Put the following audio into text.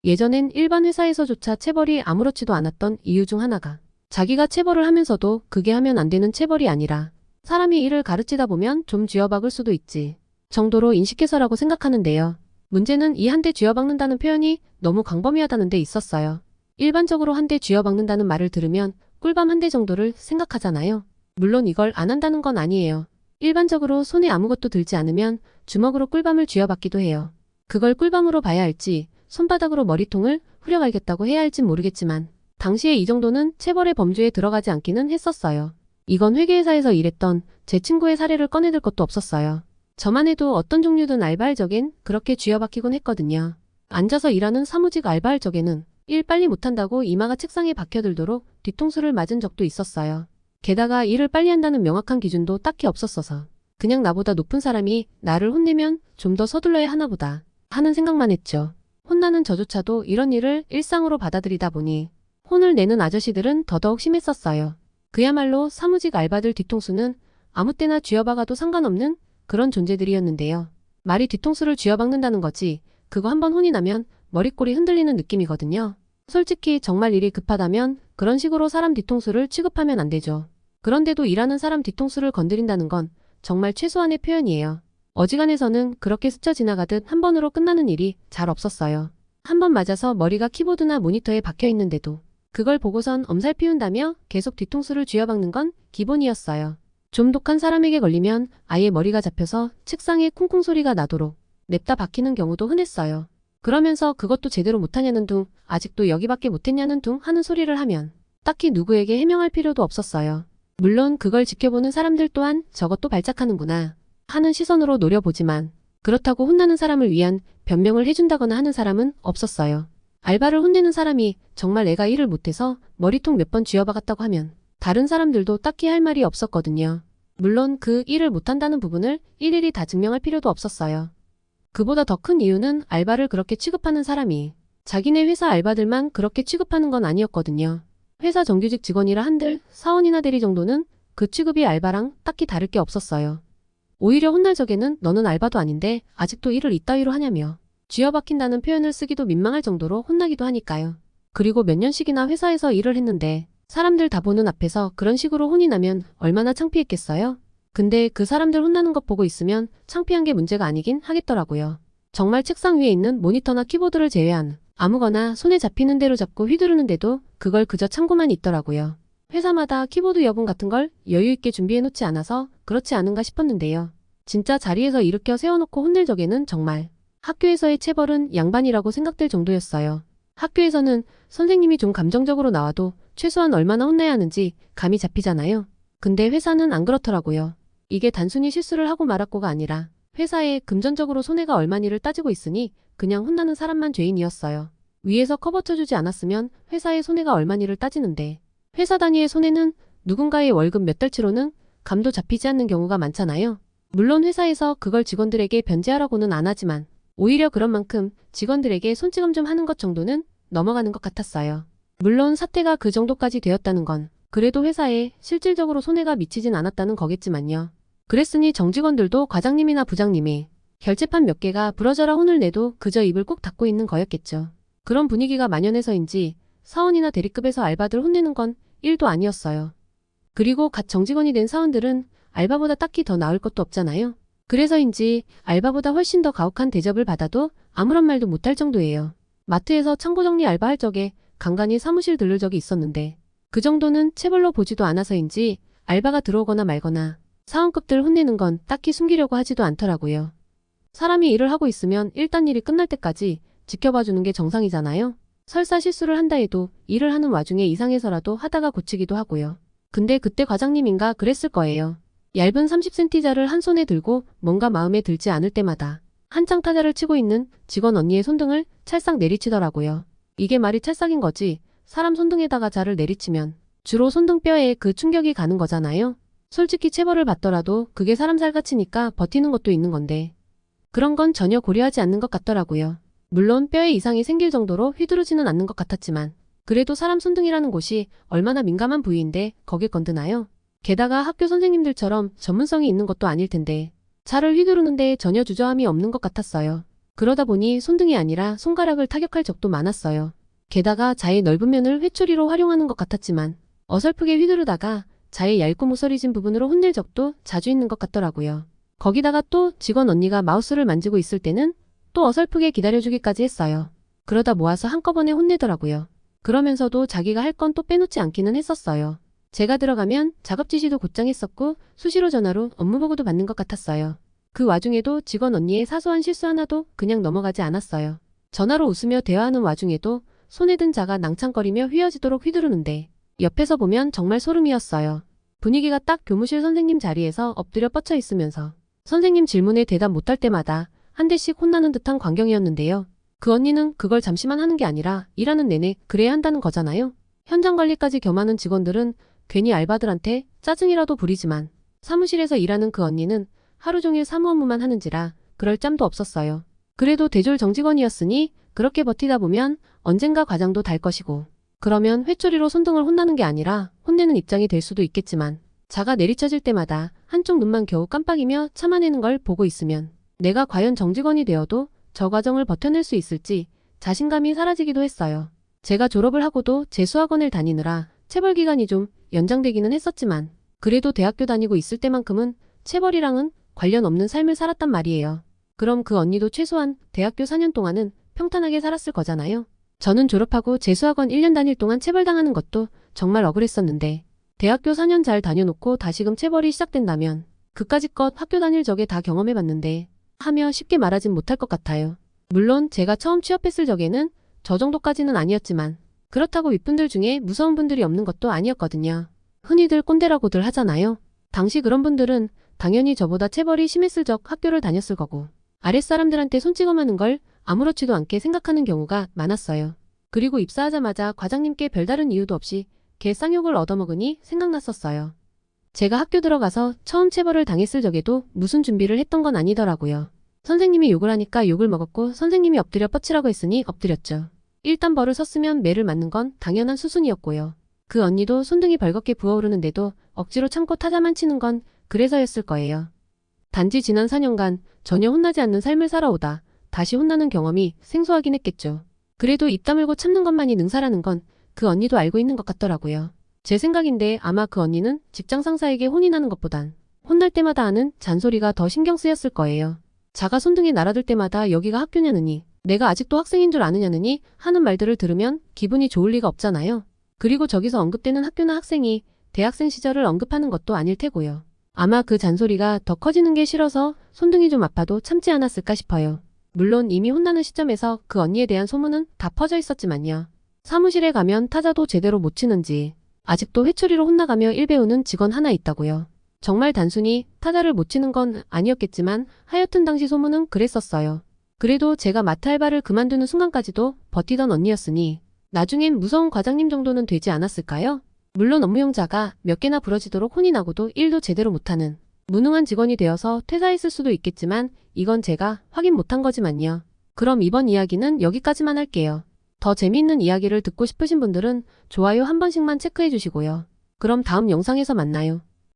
예전엔 일반 회사에서조차 체벌이 아무렇지도 않았던 이유 중 하나가 자기가 체벌을 하면서도 그게 하면 안 되는 체벌이 아니라 사람이 일을 가르치다 보면 좀 쥐어박을 수도 있지 정도로 인식해서라고 생각하는데요. 문제는 이 한 대 쥐어박는다는 표현이 너무 광범위하다는 데 있었어요. 일반적으로 한 대 쥐어박는다는 말을 들으면 꿀밤 한 대 정도를 생각하잖아요. 물론 이걸 안 한다는 건 아니에요. 일반적으로 손에 아무것도 들지 않으면 주먹으로 꿀밤을 쥐어박기도 해요. 그걸 꿀밤으로 봐야 할지 손바닥으로 머리통을 후려갈겼다고 해야 할진 모르겠지만 당시에 이 정도는 체벌의 범주에 들어가지 않기는 했었어요. 이건 회계회사에서 일했던 제 친구의 사례를 꺼내들 것도 없었어요. 저만 해도 어떤 종류든 알바할 적엔 그렇게 쥐어박히곤 했거든요. 앉아서 일하는 사무직 알바할 적에는 일 빨리 못한다고 이마가 책상에 박혀들도록 뒤통수를 맞은 적도 있었어요. 게다가 일을 빨리 한다는 명확한 기준도 딱히 없었어서 그냥 나보다 높은 사람이 나를 혼내면 좀 더 서둘러야 하나 보다 하는 생각만 했죠. 혼나는 저조차도 이런 일을 일상으로 받아들이다 보니 혼을 내는 아저씨들은 더더욱 심했었어요. 그야말로 사무직 알바들 뒤통수는 아무 때나 쥐어박아도 상관없는 그런 존재들이었는데요. 말이 뒤통수를 쥐어박는다는 거지 그거 한번 혼이 나면 머리꼬리 흔들리는 느낌이거든요. 솔직히 정말 일이 급하다면 그런 식으로 사람 뒤통수를 취급하면 안 되죠. 그런데도 일하는 사람 뒤통수를 건드린다는 건 정말 최소한의 표현이에요. 어지간해서는 그렇게 스쳐 지나가듯 한 번으로 끝나는 일이 잘 없었어요. 한 번 맞아서 머리가 키보드나 모니터에 박혀 있는데도 그걸 보고선 엄살 피운다며 계속 뒤통수를 쥐어박는 건 기본이었어요. 좀 독한 사람에게 걸리면 아예 머리가 잡혀서 책상에 쿵쿵 소리가 나도록 냅다 박히는 경우도 흔했어요. 그러면서 그것도 제대로 못하냐는 둥, 아직도 여기밖에 못했냐는 둥 하는 소리를 하면 딱히 누구에게 해명할 필요도 없었어요. 물론 그걸 지켜보는 사람들 또한 저것도 발작하는구나 하는 시선으로 노려보지만 그렇다고 혼나는 사람을 위한 변명을 해준다거나 하는 사람은 없었어요. 알바를 혼내는 사람이 정말 내가 일을 못해서 머리통 몇 번 쥐어박았다고 하면 다른 사람들도 딱히 할 말이 없었거든요. 물론 그 일을 못한다는 부분을 일일이 다 증명할 필요도 없었어요. 그보다 더 큰 이유는 알바를 그렇게 취급하는 사람이 자기네 회사 알바들만 그렇게 취급하는 건 아니었거든요. 회사 정규직 직원이라 한들 사원이나 대리 정도는 그 취급이 알바랑 딱히 다를 게 없었어요. 오히려 혼날 적에는 너는 알바도 아닌데 아직도 일을 이따위로 하냐며 쥐어박힌다는 표현을 쓰기도 민망할 정도로 혼나기도 하니까요. 그리고 몇 년씩이나 회사에서 일을 했는데 사람들 다 보는 앞에서 그런 식으로 혼이 나면 얼마나 창피했겠어요? 근데 그 사람들 혼나는 것 보고 있으면 창피한 게 문제가 아니긴 하겠더라고요. 정말 책상 위에 있는 모니터나 키보드를 제외한 아무거나 손에 잡히는 대로 잡고 휘두르는데도 그걸 그저 참고만 있더라고요. 회사마다 키보드 여분 같은 걸 여유있게 준비해놓지 않아서 그렇지 않은가 싶었는데요. 진짜 자리에서 일으켜 세워놓고 혼낼 적에는 정말 학교에서의 체벌은 양반이라고 생각될 정도였어요. 학교에서는 선생님이 좀 감정적으로 나와도 최소한 얼마나 혼내야 하는지 감이 잡히잖아요. 근데 회사는 안 그렇더라고요. 이게 단순히 실수를 하고 말았고가 아니라 회사에 금전적으로 손해가 얼마니를 따지고 있으니 그냥 혼나는 사람만 죄인이었어요. 위에서 커버 쳐주지 않았으면 회사의 손해가 얼마니를 따지는데 회사 단위의 손해는 누군가의 월급 몇 달치로는 감도 잡히지 않는 경우가 많잖아요. 물론 회사에서 그걸 직원들에게 변제하라고는 안 하지만 오히려 그런 만큼 직원들에게 손찌검 좀 하는 것 정도는 넘어가는 것 같았어요. 물론 사태가 그 정도까지 되었다는 건 그래도 회사에 실질적으로 손해가 미치진 않았다는 거겠지만요. 그랬으니 정직원들도 과장님이나 부장님이 결제판 몇 개가 부러져라 혼을 내도 그저 입을 꾹 닫고 있는 거였겠죠. 그런 분위기가 만연해서인지 사원이나 대리급에서 알바들 혼내는 건 1도 아니었어요. 그리고 갓 정직원이 된 사원들은 알바보다 딱히 더 나을 것도 없잖아요. 그래서인지 알바보다 훨씬 더 가혹한 대접을 받아도 아무런 말도 못할 정도예요. 마트에서 창고 정리 알바할 적에 간간히 사무실 들를 적이 있었는데 그 정도는 체벌로 보지도 않아서인지 알바가 들어오거나 말거나 사원급들 혼내는 건 딱히 숨기려고 하지도 않더라고요. 사람이 일을 하고 있으면 일단 일이 끝날 때까지 지켜봐주는 게 정상이잖아요. 설사 실수를 한다 해도 일을 하는 와중에 이상해서라도 하다가 고치기도 하고요. 근데 그때 과장님인가 그랬을 거예요. 얇은 30cm자를 한 손에 들고 뭔가 마음에 들지 않을 때마다 한창 타자를 치고 있는 직원 언니의 손등을 찰싹 내리치더라고요. 이게 말이 찰싹인 거지 사람 손등에다가 자를 내리치면 주로 손등뼈에 그 충격이 가는 거잖아요. 솔직히 체벌을 받더라도 그게 사람 살같이니까 버티는 것도 있는 건데 그런 건 전혀 고려하지 않는 것 같더라고요. 물론 뼈에 이상이 생길 정도로 휘두르지는 않는 것 같았지만 그래도 사람 손등이라는 곳이 얼마나 민감한 부위인데 거길 건드나요? 게다가 학교 선생님들처럼 전문성이 있는 것도 아닐 텐데 차를 휘두르는데 전혀 주저함이 없는 것 같았어요. 그러다 보니 손등이 아니라 손가락을 타격할 적도 많았어요. 게다가 자의 넓은 면을 회초리로 활용하는 것 같았지만 어설프게 휘두르다가 자의 얇고 모서리진 부분으로 혼낼 적도 자주 있는 것 같더라고요. 거기다가 또 직원 언니가 마우스를 만지고 있을 때는 또 어설프게 기다려주기까지 했어요. 그러다 모아서 한꺼번에 혼내더라고요. 그러면서도 자기가 할 건 또 빼놓지 않기는 했었어요. 제가 들어가면 작업 지시도 곧장 했었고 수시로 전화로 업무 보고도 받는 것 같았어요. 그 와중에도 직원 언니의 사소한 실수 하나도 그냥 넘어가지 않았어요. 전화로 웃으며 대화하는 와중에도 손에 든 자가 낭창거리며 휘어지도록 휘두르는데 옆에서 보면 정말 소름이었어요. 분위기가 딱 교무실 선생님 자리에서 엎드려 뻗쳐 있으면서 선생님 질문에 대답 못할 때마다 한 대씩 혼나는 듯한 광경이었는데요. 그 언니는 그걸 잠시만 하는 게 아니라 일하는 내내 그래야 한다는 거잖아요. 현장 관리까지 겸하는 직원들은 괜히 알바들한테 짜증이라도 부리지만 사무실에서 일하는 그 언니는 하루 종일 사무 업무만 하는지라 그럴 짬도 없었어요. 그래도 대졸 정직원이었으니 그렇게 버티다 보면 언젠가 과장도 달 것이고 그러면 회초리로 손등을 혼나는 게 아니라 혼내는 입장이 될 수도 있겠지만 자가 내리쳐질 때마다 한쪽 눈만 겨우 깜빡이며 참아내는 걸 보고 있으면 내가 과연 정직원이 되어도 저 과정을 버텨낼 수 있을지 자신감이 사라지기도 했어요. 제가 졸업을 하고도 재수학원을 다니느라 체벌 기간이 좀 연장되기는 했었지만 그래도 대학교 다니고 있을 때만큼은 체벌이랑은 관련 없는 삶을 살았단 말이에요. 그럼 그 언니도 최소한 대학교 4년 동안은 평탄하게 살았을 거잖아요. 저는 졸업하고 재수학원 1년 다닐 동안 체벌당하는 것도 정말 억울했었는데 대학교 4년 잘 다녀놓고 다시금 체벌이 시작된다면 그까짓 것 학교 다닐 적에 다 경험해봤는데 하며 쉽게 말하진 못할 것 같아요. 물론 제가 처음 취업했을 적에는 저 정도까지는 아니었지만 그렇다고 윗분들 중에 무서운 분들이 없는 것도 아니었거든요. 흔히들 꼰대라고들 하잖아요. 당시 그런 분들은 당연히 저보다 체벌이 심했을 적 학교를 다녔을 거고 아랫사람들한테 손찌검하는 걸 아무렇지도 않게 생각하는 경우가 많았어요. 그리고 입사하자마자 과장님께 별다른 이유도 없이 개 쌍욕을 얻어먹으니 생각났었어요. 제가 학교 들어가서 처음 체벌을 당했을 적에도 무슨 준비를 했던 건 아니더라고요. 선생님이 욕을 하니까 욕을 먹었고 선생님이 엎드려 뻗치라고 했으니 엎드렸죠. 일단 벌을 섰으면 매를 맞는 건 당연한 수순이었고요. 그 언니도 손등이 벌겋게 부어오르는데도 억지로 참고 타자만 치는 건 그래서였을 거예요. 단지 지난 4년간 전혀 혼나지 않는 삶을 살아오다 다시 혼나는 경험이 생소하긴 했겠죠. 그래도 입 다물고 참는 것만이 능사라는 건 그 언니도 알고 있는 것 같더라고요. 제 생각인데 아마 그 언니는 직장 상사에게 혼이 나는 것보단 혼날 때마다 하는 잔소리가 더 신경 쓰였을 거예요. 자가 손등에 날아들 때마다 여기가 학교냐느니 내가 아직도 학생인 줄 아느냐느니 하는 말들을 들으면 기분이 좋을 리가 없잖아요. 그리고 저기서 언급되는 학교나 학생이 대학생 시절을 언급하는 것도 아닐 테고요. 아마 그 잔소리가 더 커지는 게 싫어서 손등이 좀 아파도 참지 않았을까 싶어요. 물론 이미 혼나는 시점에서 그 언니에 대한 소문은 다 퍼져 있었지만요. 사무실에 가면 타자도 제대로 못 치는지 아직도 회초리로 혼나가며 일 배우는 직원 하나 있다고요. 정말 단순히 타자를 못 치는 건 아니었겠지만 하여튼 당시 소문은 그랬었어요. 그래도 제가 마트 알바를 그만두는 순간까지도 버티던 언니였으니 나중엔 무서운 과장님 정도는 되지 않았을까요? 물론 업무용자가 몇 개나 부러지도록 혼이 나고도 일도 제대로 못하는 무능한 직원이 되어서 퇴사했을 수도 있겠지만 이건 제가 확인 못한 거지만요. 그럼 이번 이야기는 여기까지만 할게요. 더 재미있는 이야기를 듣고 싶으신 분들은 좋아요 한 번씩만 체크해 주시고요. 그럼 다음 영상에서 만나요.